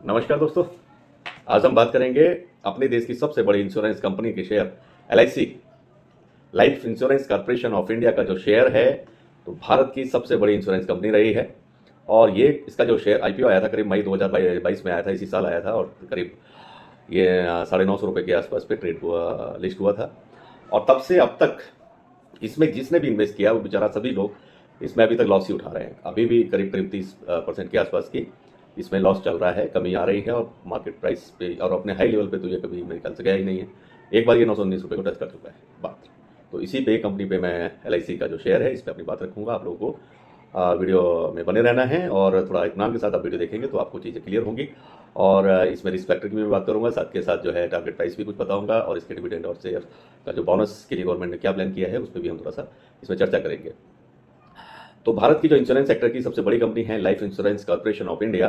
नमस्कार दोस्तों। आज हम बात करेंगे अपने देश की सबसे बड़ी इंश्योरेंस कंपनी के share LIC life insurance corporation of India का जो शेयर है, तो भारत की सबसे बड़ी इंश्योरेंस कंपनी रही है। और ये इसका जो शेयर आईपीओ आया था करीब मई 2022 में आया था, इसी साल आया था। और करीब ये 950 रुपये के आसपास पे ट्रेड हुआ, लिस्ट हुआ था। और तब से अब तक इसमें जिसने भी इन्वेस्ट किया वो बेचारा सभी लोग इसमें अभी तक लॉस ही उठा रहे हैं। अभी भी करीब करीब 30% के आसपास की इसमें लॉस चल रहा है, कमी आ रही है। और मार्केट प्राइस पे और अपने हाई लेवल पे तो ये कभी मेरे ख्याल से गया ही नहीं है। एक बार ये 919 रुपये को टच कर चुका है बात। तो इसी पे कंपनी पे मैं एलआईसी का जो शेयर है इस पर अपनी बात रखूंगा। आप लोगों को वीडियो में बने रहना है और थोड़ा इत्मीनान के साथ आप वीडियो देखेंगे तो आपको चीज़ें क्लियर होंगी। और इसमें रिस्क फैक्टर की भी बात करूंगा, साथ के साथ जो है टारगेट प्राइस भी कुछ बताऊंगा। और इसके डिविडेंड और शेयर का जो बोनस के लिए गवर्नमेंट ने क्या प्लान किया है उस पर भी हम थोड़ा सा इसमें चर्चा करेंगे। तो भारत की जो इंश्योरेंस सेक्टर की सबसे बड़ी कंपनी है life insurance corporation of India,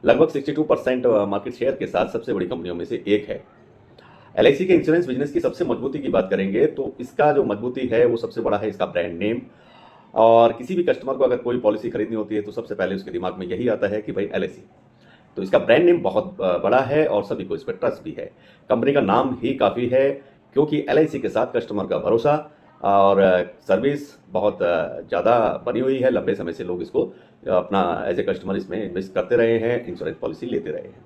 लगभग 62% मार्केट शेयर के साथ सबसे बड़ी कंपनियों में से एक है। एलआईसी के इंश्योरेंस बिजनेस की सबसे मजबूती की बात करेंगे तो इसका जो मजबूती है वो सबसे बड़ा है इसका ब्रांड नेम। और किसी भी कस्टमर को अगर कोई पॉलिसी खरीदनी होती है तो सबसे पहले उसके दिमाग में यही आता है कि भाई एलआईसी। तो इसका ब्रांड नेम बहुत बड़ा है और सभी को इस पर ट्रस्ट भी है। कंपनी का नाम ही काफ़ी है, क्योंकि एलआईसी के साथ कस्टमर का भरोसा और सर्विस बहुत ज़्यादा बनी हुई है। लंबे समय से लोग इसको अपना एज ए कस्टमर इसमें इन्वेस्ट करते रहे हैं, इंश्योरेंस पॉलिसी लेते रहे हैं।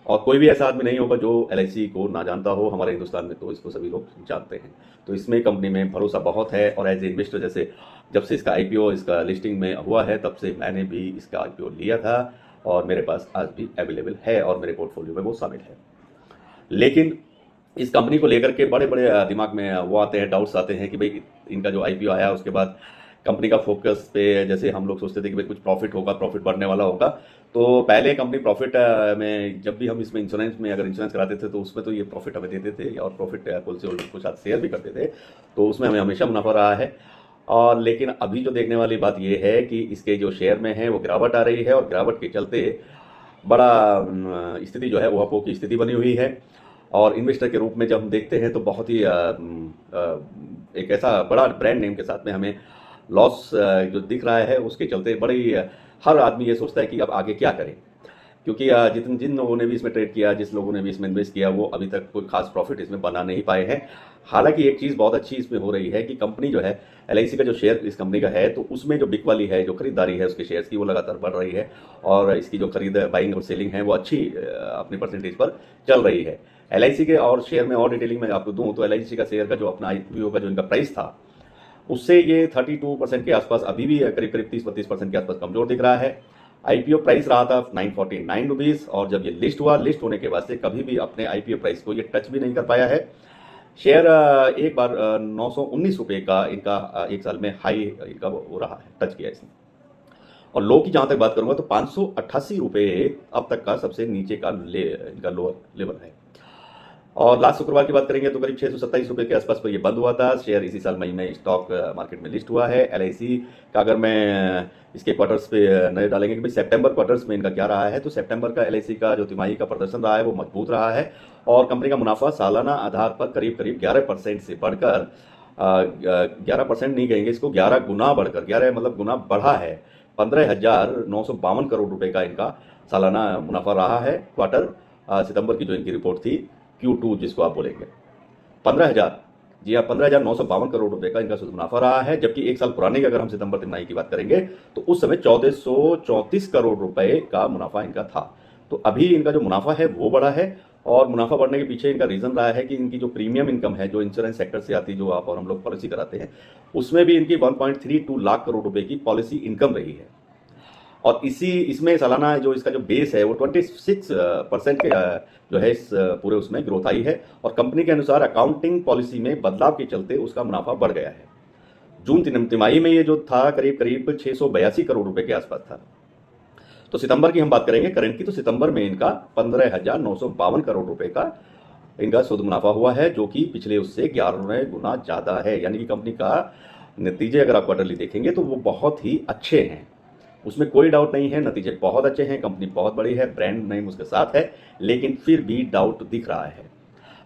और कोई भी ऐसा आदमी नहीं होगा जो एलआईसी को ना जानता हो। हमारे हिंदुस्तान में तो इसको सभी लोग जानते हैं। तो इसमें कंपनी में भरोसा बहुत है। और एज ए इन्वेस्टर, जैसे जब से इसका आईपीओ इसका लिस्टिंग में हुआ है तब से मैंने भी इसका आईपीओ लिया था और मेरे पास आज भी अवेलेबल है और मेरे पोर्टफोलियो में वो शामिल है। लेकिन इस कंपनी को लेकर के बड़े बड़े दिमाग में वो आते हैं, डाउट्स आते हैं कि भाई इनका जो आईपीओ आया उसके बाद कंपनी का फोकस पे, जैसे हम लोग सोचते थे कि भाई कुछ प्रॉफिट होगा, प्रॉफिट बढ़ने वाला होगा। तो पहले कंपनी प्रॉफिट में, जब भी हम इसमें इंश्योरेंस में अगर इंश्योरेंस कराते थे तो उसमें तो ये प्रॉफिट हमें देते थे और प्रॉफिट पॉलिसी होल्डर को साथ शेयर भी करते थे। तो उसमें हमें हमेशा मुनाफा रहा है। और लेकिन अभी जो देखने वाली बात ये है कि इसके जो शेयर में है वो गिरावट आ रही है और गिरावट के चलते बड़ा स्थिति जो है वो की स्थिति बनी हुई है। और इन्वेस्टर के रूप में जब हम देखते हैं तो बहुत ही एक ऐसा बड़ा ब्रांड नेम के साथ में हमें लॉस जो दिख रहा है उसके चलते बड़ी हर आदमी ये सोचता है कि अब आगे क्या करें। क्योंकि जिन लोगों ने भी इसमें ट्रेड किया, जिस लोगों ने भी इसमें इन्वेस्ट किया, वो अभी तक कोई खास प्रॉफिट इसमें बना नहीं पाए हैं। हालांकि एक चीज़ बहुत अच्छी इसमें हो रही है कि कंपनी जो है एलआईसी का जो शेयर इस कंपनी का है तो उसमें जो बिक वाली है, जो खरीदारी है उसके शेयर्स की, वो लगातार बढ़ रही है। और इसकी जो खरीद बाइंग और सेलिंग है वो अच्छी अपनी परसेंटेज पर चल रही है। एलआईसी के और शेयर में और डिटेलिंग में आपको दूँ तो एलआईसी का शेयर का जो अपना आईपीओ का जो इनका प्राइस था उससे ये 32% के आसपास अभी भी करीब करीब 30-32% के आसपास कमजोर दिख रहा है। आईपीओ प्राइस रहा था 949 रुपीज़ और जब ये लिस्ट हुआ, लिस्ट होने के बाद से कभी भी अपने आईपीओ प्राइस को ये टच भी नहीं कर पाया है। शेयर एक बार 919 रुपये का इनका एक साल में हाई इनका वो रहा है, टच किया इसने। और लो की जहाँ तक बात करूंगा तो 588 रुपये अब तक का सबसे नीचे का इनका लोअर लेवल है। और लास्ट शुक्रवार की बात करेंगे तो करीब 627 रुपये के आसपास पर ये बंद हुआ था। शेयर इसी साल मई में स्टॉक मार्केट में लिस्ट हुआ है। एलआईसी का अगर मैं इसके क्वार्टर्स पे नजर डालेंगे कि भाई सितंबर क्वार्टर्स में इनका क्या रहा है, तो सितंबर का एलआईसी का जो तिमाही का प्रदर्शन रहा है वो मजबूत रहा है। और कंपनी का मुनाफा सालाना आधार पर करीब करीब 11% से बढ़कर 11% नहीं कहेंगे इसको, 11 गुना बढ़कर, 11 मतलब गुना बढ़ा है। 15,952 करोड़ रुपए का इनका सालाना मुनाफा रहा है। क्वार्टर सितंबर की जो इनकी रिपोर्ट थी Q2 जिसको आप बोलेंगे 15,000, जी हाँ 15,952 करोड़ रुपए का इनका शुद्ध मुनाफा रहा है। जबकि एक साल पुराने की अगर हम सितंबर तिमाही की बात करेंगे तो उस समय 1,434 करोड़ रुपए का मुनाफा इनका था। तो अभी इनका जो मुनाफा है वो बढ़ा है। और मुनाफा बढ़ने के पीछे इनका रीजन रहा है कि इनकी जो प्रीमियम इनकम है, जो इंश्योरेंस सेक्टर से आती है, जो आप और हम लोग पॉलिसी कराते हैं, उसमें भी इनकी 1.32 लाख करोड़ रुपए की पॉलिसी इनकम रही है। और इसमें सालाना जो इसका जो बेस है वो 26% के जो है इस पूरे उसमें ग्रोथ आई है। और कंपनी के अनुसार अकाउंटिंग पॉलिसी में बदलाव के चलते उसका मुनाफा बढ़ गया है। जून तिमाही में ये जो था करीब करीब 682 करोड़ रुपए के आसपास था। तो सितंबर की हम बात करेंगे करंट की, तो सितंबर में इनका 15,952 करोड़ रुपए का इनका शुद्ध मुनाफा हुआ है, जो कि पिछले उससे 11 गुना ज्यादा है। यानी कि कंपनी का नतीजे अगर आप क्वार्टरली देखेंगे तो वो बहुत ही अच्छे हैं, उसमें कोई डाउट नहीं है। नतीजे बहुत अच्छे हैं, कंपनी बहुत बड़ी है, ब्रांड नेम उसके साथ है, लेकिन फिर भी डाउट दिख रहा है।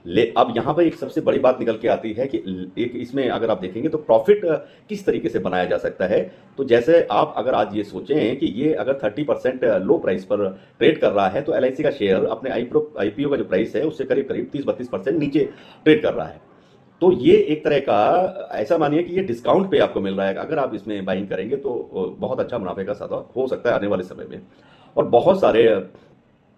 अब यहाँ पर एक सबसे बड़ी बात निकल के आती है कि एक इसमें अगर आप देखेंगे तो प्रॉफिट किस तरीके से बनाया जा सकता है। तो जैसे आप अगर आज ये सोचें कि ये अगर 30% लो प्राइस पर ट्रेड कर रहा है, तो एलआईसी का शेयर अपने आईपीओ का जो प्राइस है उससे करीब करीब 30-32% नीचे ट्रेड कर रहा है। तो ये एक तरह का ऐसा मानिए कि ये डिस्काउंट पे आपको मिल रहा है। अगर आप इसमें बाइंग करेंगे तो बहुत अच्छा मुनाफे का सौदा हो सकता है आने वाले समय में। और बहुत सारे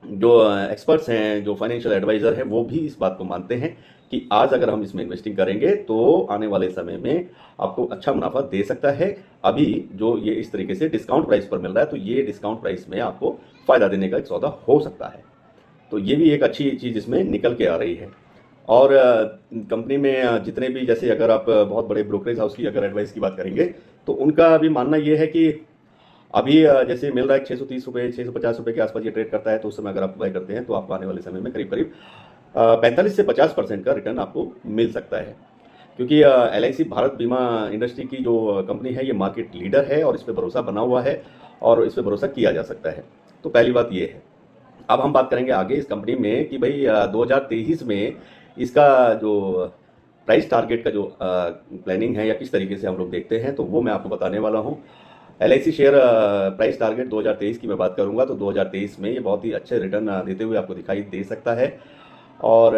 जो एक्सपर्ट्स हैं, जो फाइनेंशियल एडवाइज़र हैं, वो भी इस बात को मानते हैं कि आज अगर हम इसमें इन्वेस्टिंग करेंगे तो आने वाले समय में आपको अच्छा मुनाफा दे सकता है। अभी जो ये इस तरीके से डिस्काउंट प्राइस पर मिल रहा है, तो ये डिस्काउंट प्राइस में आपको फ़ायदा देने का एक सौदा हो सकता है। तो ये भी एक अच्छी चीज़ इसमें निकल के आ रही है। और कंपनी में जितने भी, जैसे अगर आप बहुत बड़े ब्रोकरेज हाउस की अगर एडवाइस की बात करेंगे, तो उनका भी मानना ये है कि अभी जैसे मिल रहा है 630 रुपये 650 रुपये के आसपास ये ट्रेड करता है, तो उस समय अगर आप बाय करते हैं तो आपको आने वाले समय में करीब करीब 45 से 50% का रिटर्न आपको मिल सकता है। क्योंकि एलआईसी भारत बीमा इंडस्ट्री की जो कंपनी है, ये मार्केट लीडर है और इस पर भरोसा बना हुआ है और इस पर भरोसा किया जा सकता है। तो पहली बात ये है। अब हम बात करेंगे आगे इस कंपनी में कि भाई 2023 में इसका जो प्राइस टारगेट का जो प्लानिंग है या किस तरीके से हम लोग देखते हैं, तो वो मैं आपको बताने वाला हूँ। एलआईसी शेयर प्राइस टारगेट 2023 की मैं बात करूंगा तो 2023 में ये बहुत ही अच्छे रिटर्न देते हुए आपको दिखाई दे सकता है। और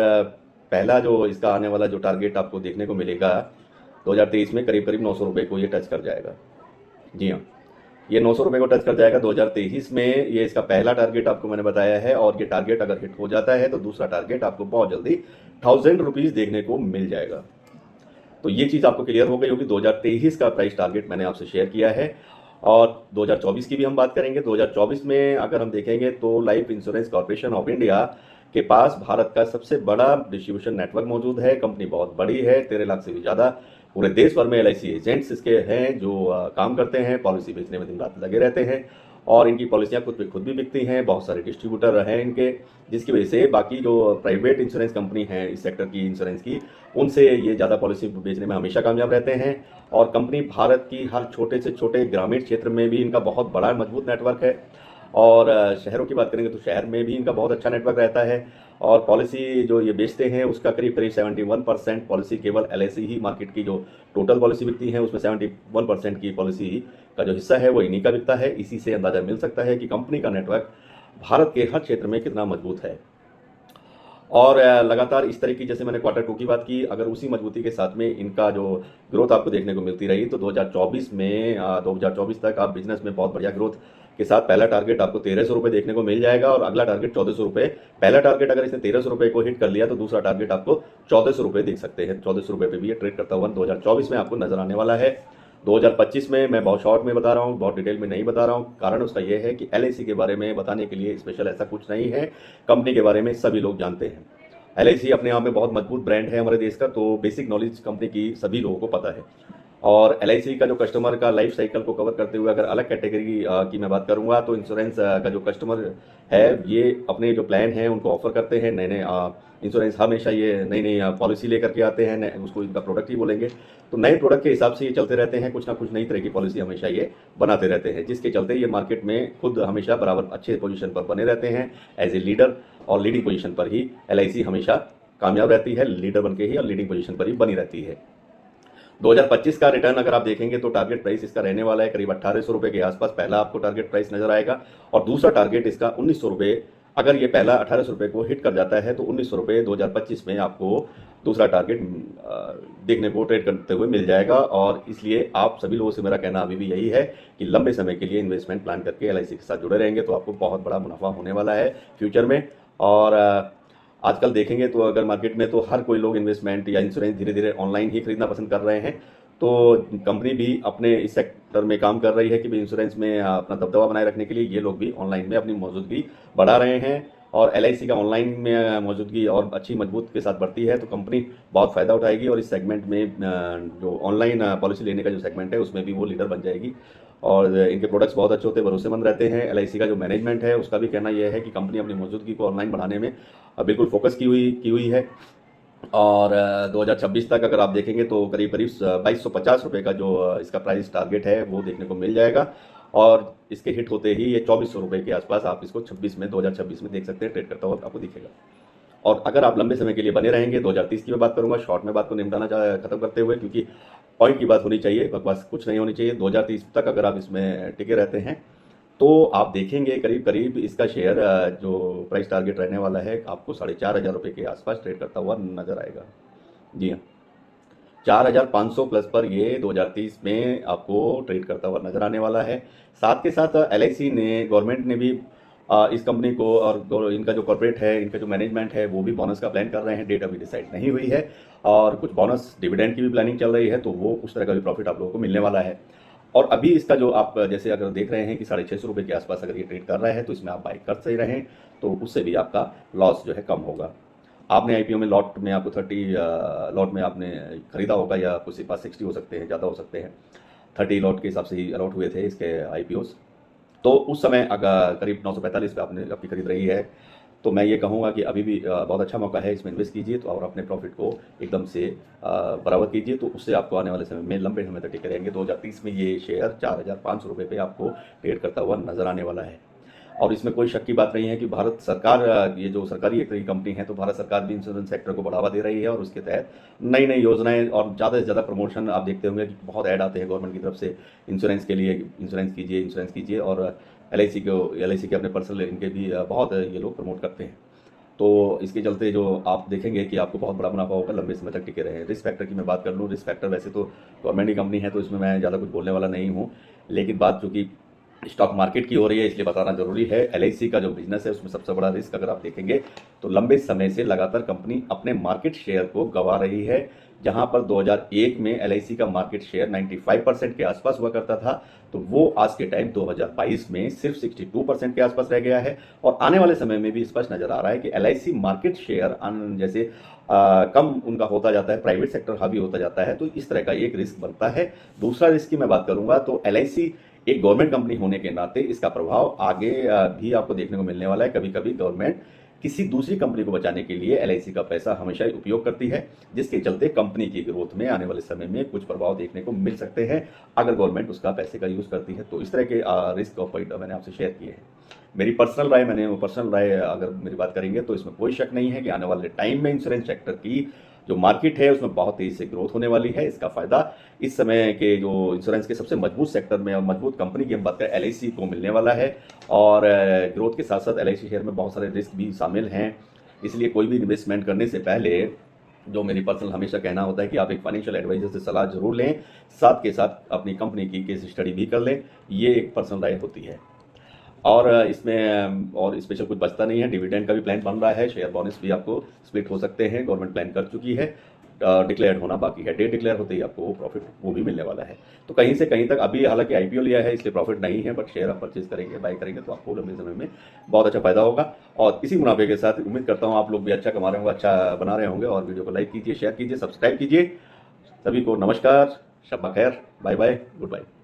पहला जो इसका आने वाला जो टारगेट आपको देखने को मिलेगा 2023 में करीब करीब 900 रुपये को ये टच कर जाएगा। जी हाँ, ये 900 रुपये को टच कर जाएगा 2023 में। ये इसका पहला टारगेट आपको मैंने बताया है, और ये टारगेट अगर हिट हो जाता है तो दूसरा टारगेट आपको बहुत जल्दी 1000 रुपीज़ देखने को मिल जाएगा। तो ये चीज़ आपको क्लियर हो गई होगी। 2023 का प्राइस टारगेट मैंने आपसे शेयर किया है। और 2024 की भी हम बात करेंगे। 2024 में अगर हम देखेंगे तो life insurance corporation of India के पास भारत का सबसे बड़ा डिस्ट्रीब्यूशन नेटवर्क मौजूद है। कंपनी बहुत बड़ी है, 13 लाख से भी ज़्यादा पूरे देश भर में एलआईसी एजेंट्स इसके हैं जो काम करते हैं, पॉलिसी बेचने में दिन रात लगे रहते हैं, और इनकी पॉलिसियाँ खुद भी बिकती हैं। बहुत सारे डिस्ट्रीब्यूटर हैं इनके, जिसकी वजह से बाकी जो प्राइवेट इंश्योरेंस कंपनी हैं इस सेक्टर की इंश्योरेंस की, उनसे ये ज़्यादा पॉलिसी बेचने में हमेशा कामयाब रहते हैं। और कंपनी भारत की हर छोटे से छोटे ग्रामीण क्षेत्र में भी इनका बहुत बड़ा मजबूत नेटवर्क है। और शहरों की बात करेंगे तो शहर में भी इनका बहुत अच्छा नेटवर्क रहता है। और पॉलिसी जो ये बेचते हैं उसका करीब करीब 71% पॉलिसी केवल एलआईसी ही, मार्केट की जो टोटल पॉलिसी बिकती है उसमें 71% की पॉलिसी का जो हिस्सा है वो इन्हीं का बिकता है। इसी से अंदाजा मिल सकता है कि कंपनी का नेटवर्क भारत के हर क्षेत्र में कितना मजबूत है। और लगातार इस तरह की, जैसे मैंने क्वार्टर 2 की बात की, अगर उसी मजबूती के साथ में इनका जो ग्रोथ आपको देखने को मिलती रही तो 2024 तक आप बिजनेस में बहुत बढ़िया ग्रोथ के साथ पहला टारगेट आपको 1300 रुपये देखने को मिल जाएगा और अगला टारगेट 1400 रुपये। पहला टारगेट अगर इसने 1300 रुपये को हिट कर लिया तो दूसरा टारगेट आपको 1400 रुपये देख सकते हैं। 1400 रुपये पे भी ये ट्रेड करता हुआ 2024 में आपको नजर आने वाला है। 2025 में मैं बहुत शॉर्ट में बता रहा हूँ, बहुत डिटेल में नहीं बता रहा हूँ। कारण उसका यह है कि एलआईसी के बारे में बताने के लिए स्पेशल ऐसा कुछ नहीं है। कंपनी के बारे में सभी लोग जानते हैं। एलआईसी अपने आप में बहुत मजबूत ब्रांड है हमारे देश का, तो बेसिक नॉलेज कंपनी की सभी लोगों को पता है। और एलआईसी का जो कस्टमर का लाइफ साइकिल को कवर करते हुए अगर अलग कैटेगरी की मैं बात करूंगा तो इंश्योरेंस का जो कस्टमर है ये अपने जो प्लान है उनको ऑफर करते हैं। नए नए इंश्योरेंस हमेशा ये नई नई पॉलिसी लेकर के आते हैं, उसको इनका प्रोडक्ट ही बोलेंगे। तो नए प्रोडक्ट के हिसाब से ये चलते रहते हैं, कुछ ना कुछ नई तरह की पॉलिसी हमेशा ये बनाते रहते हैं, जिसके चलते ये मार्केट में खुद हमेशा बराबर अच्छे पोजीशन पर बने रहते हैं एज ए लीडर। और लीडिंग पोजीशन पर ही एलआईसी हमेशा कामयाब रहती है, लीडर बन के ही और लीडिंग पोजीशन पर ही बनी रहती है। 2025 का रिटर्न अगर आप देखेंगे तो टारगेट प्राइस इसका रहने वाला है करीब 1800 रुपये के आसपास। पहला आपको टारगेट प्राइस नजर आएगा और दूसरा टारगेट इसका 1900 रुपये। अगर ये पहला 1800 रुपये को हिट कर जाता है तो 1900 रुपये 2025 में आपको दूसरा टारगेट देखने को ट्रेड करते हुए मिल जाएगा। और इसलिए आप सभी लोगों से मेरा कहना अभी भी यही है कि लंबे समय के लिए इन्वेस्टमेंट प्लान करके एलआईसी के साथ जुड़े रहेंगे तो आपको बहुत बड़ा मुनाफा होने वाला है फ्यूचर में। और आजकल देखेंगे तो अगर मार्केट में तो हर कोई लोग इन्वेस्टमेंट या इंश्योरेंस धीरे धीरे ऑनलाइन ही खरीदना पसंद कर रहे हैं। तो कंपनी भी अपने इस सेक्टर में काम कर रही है कि भी इंश्योरेंस में अपना दबदबा बनाए रखने के लिए ये लोग भी ऑनलाइन में अपनी मौजूदगी बढ़ा रहे हैं। और एलआईसी का ऑनलाइन में मौजूदगी और अच्छी मजबूत के साथ बढ़ती है तो कंपनी बहुत फ़ायदा उठाएगी और इस सेगमेंट में जो ऑनलाइन पॉलिसी लेने का जो सेगमेंट है उसमें भी वो लीडर बन जाएगी। और इनके प्रोडक्ट्स बहुत अच्छे होते हैं, भरोसेमंद रहते हैं। एलआईसी का जो मैनेजमेंट है उसका भी कहना यह है कि कंपनी अपनी मौजूदगी को ऑनलाइन बढ़ाने में बिल्कुल फोकस की हुई है। और 2026 तक अगर आप देखेंगे तो करीब करीब 2250 रुपये का जो इसका प्राइस टारगेट है वो देखने को मिल जाएगा। और इसके हिट होते ही ये 2400 रुपये के आसपास आप इसको 2026 में देख सकते हैं, ट्रेड करता हुआ आपको दिखेगा। और अगर आप लंबे समय के लिए बने रहेंगे, 2030 की मैं बात करूंगा, शॉर्ट में बात को निपटाना खत्म करते हुए, क्योंकि पॉइंट की बात होनी चाहिए, बकवास कुछ नहीं होनी चाहिए। 2030 तक अगर आप इसमें टिके रहते हैं तो आप देखेंगे करीब करीब इसका शेयर जो प्राइस टारगेट रहने वाला है आपको 4,500 रुपये के आसपास ट्रेड करता हुआ नजर आएगा। जी हाँ, 4,500 प्लस पर ये 2030 में आपको ट्रेड करता हुआ नजर आने वाला है। साथ के साथ एलआईसी ने, गवर्नमेंट ने भी इस कंपनी को, और इनका जो कॉर्पोरेट है, इनका जो मैनेजमेंट है, वो भी बोनस का प्लान कर रहे हैं। डेट अभी डिसाइड नहीं हुई है, और कुछ बोनस डिविडेंड की भी प्लानिंग चल रही है, तो वो उस तरह का भी प्रॉफिट आप लोगों को मिलने वाला है। और अभी इसका जो आप जैसे अगर देख रहे हैं कि 650 रुपये के आसपास अगर ये ट्रेड कर रहा है, तो इसमें आप बाई कर सही रहें, तो उससे भी आपका लॉस जो है कम होगा। आपने आईपीओ में लॉट में आपको 30 लॉट में आपने खरीदा होगा, या कुछ के पास 60 हो सकते हैं, ज़्यादा हो सकते हैं, 30 लॉट के हिसाब से ही अलॉट हुए थे इसके आईपीओस। तो उस समय अगर करीब 945 पे आपने अपनी खरीद रही है, तो मैं ये कहूँगा कि अभी भी बहुत अच्छा मौका है, इसमें इन्वेस्ट कीजिए तो, और अपने प्रॉफिट को एकदम से बराबर कीजिए, तो उससे आपको आने वाले समय में लंबे समय तक टिके रहेंगे। 2030 में ये शेयर 4,500 रुपये पे आपको ट्रेड करता हुआ नजर आने वाला है। और इसमें कोई शक की बात नहीं है कि भारत सरकार, ये जो सरकारी एक तरह की कंपनी है, तो भारत सरकार भी इंश्योरेंस सेक्टर को बढ़ावा दे रही है, और उसके तहत नई नई योजनाएं और ज़्यादा से ज़्यादा प्रमोशन आप देखते होंगे कि बहुत ऐड आते हैं गवर्नमेंट की तरफ से, इंश्योरेंस के लिए, इंश्योरेंस कीजिए। और एलआईसी के अपने पर्सनल इनके भी बहुत ये लोग प्रमोट करते हैं। तो इसके चलते जो आप देखेंगे कि आपको बहुत बड़ा मुनाफा होगा, लंबे समय तक टिके रहे। रिस्क फैक्टर की मैं बात कर लूँ, रिस्क फैक्टर वैसे तो गवर्नमेंट की कंपनी है, तो इसमें मैं ज़्यादा कुछ बोलने वाला नहीं हूँ, लेकिन बात चूँकि स्टॉक मार्केट की हो रही है, इसलिए बताना जरूरी है। एलआईसी का जो बिजनेस है, उसमें सबसे बड़ा रिस्क अगर आप देखेंगे तो लंबे समय से लगातार कंपनी अपने मार्केट शेयर को गंवा रही है। जहां पर 2001 में एलआईसी का मार्केट शेयर 95% के आसपास हुआ करता था, तो वो आज के टाइम 2022 में सिर्फ 62% के आसपास रह गया है। और आने वाले समय में भी स्पष्ट नजर आ रहा है कि एलआईसी मार्केट शेयर जैसे कम उनका होता जाता है, प्राइवेट सेक्टर हावी होता जाता है, तो इस तरह का एक रिस्क बनता है। दूसरा रिस्क की मैं बात करूंगा तो एलआईसी एक गवर्नमेंट कंपनी होने के नाते इसका प्रभाव आगे भी आपको देखने को मिलने वाला है। कभी कभी गवर्नमेंट किसी दूसरी कंपनी को बचाने के लिए एलआईसी का पैसा हमेशा उपयोग करती है, जिसके चलते कंपनी की ग्रोथ में आने वाले समय में कुछ प्रभाव देखने को मिल सकते हैं अगर गवर्नमेंट उसका पैसे का यूज करती है। तो इस तरह के रिस्क ऑफ पॉइंट मैंने आपसे शेयर किए हैं। मेरी पर्सनल राय अगर मेरी बात करेंगे तो इसमें कोई शक नहीं है कि आने वाले टाइम में इंश्योरेंस सेक्टर की जो मार्केट है उसमें बहुत तेजी से ग्रोथ होने वाली है। इसका फायदा इस समय के जो इंश्योरेंस के सबसे मजबूत सेक्टर में और मजबूत कंपनी की हम बात करें एलआईसी को मिलने वाला है। और ग्रोथ के साथ साथ एलआईसी शेयर में बहुत सारे रिस्क भी शामिल हैं, इसलिए कोई भी इन्वेस्टमेंट करने से पहले जो मेरी पर्सनल हमेशा कहना होता है कि आप एक फाइनेंशियल एडवाइजर से सलाह जरूर लें, साथ के साथ अपनी कंपनी की केस स्टडी भी कर लें। ये एक पर्सनल राय होती है। और इसमें और स्पेशल कुछ बचता नहीं है। डिविडेंड का भी प्लान बन रहा है, शेयर बोनस भी आपको स्प्लिट हो सकते हैं, गवर्नमेंट प्लान कर चुकी है, डिक्लेयर होना बाकी है। डेट डिक्लेयर होते ही आपको वो प्रॉफिट वो भी मिलने वाला है। तो कहीं से कहीं तक अभी हालांकि आईपीओ लिया है इसलिए प्रॉफिट नहीं है, बट शेयर आप परचेज करेंगे, बाय करेंगे तो आपको लंबे समय में बहुत अच्छा फायदा होगा। और इसी मुनाफे के साथ उम्मीद करता हूँ आप लोग भी अच्छा कमा रहे होंगे, अच्छा बना रहे होंगे। और वीडियो को लाइक कीजिए, शेयर कीजिए, सब्सक्राइब कीजिए। सभी को नमस्कार, शब्बा खैर, बाय बाय, गुड बाय।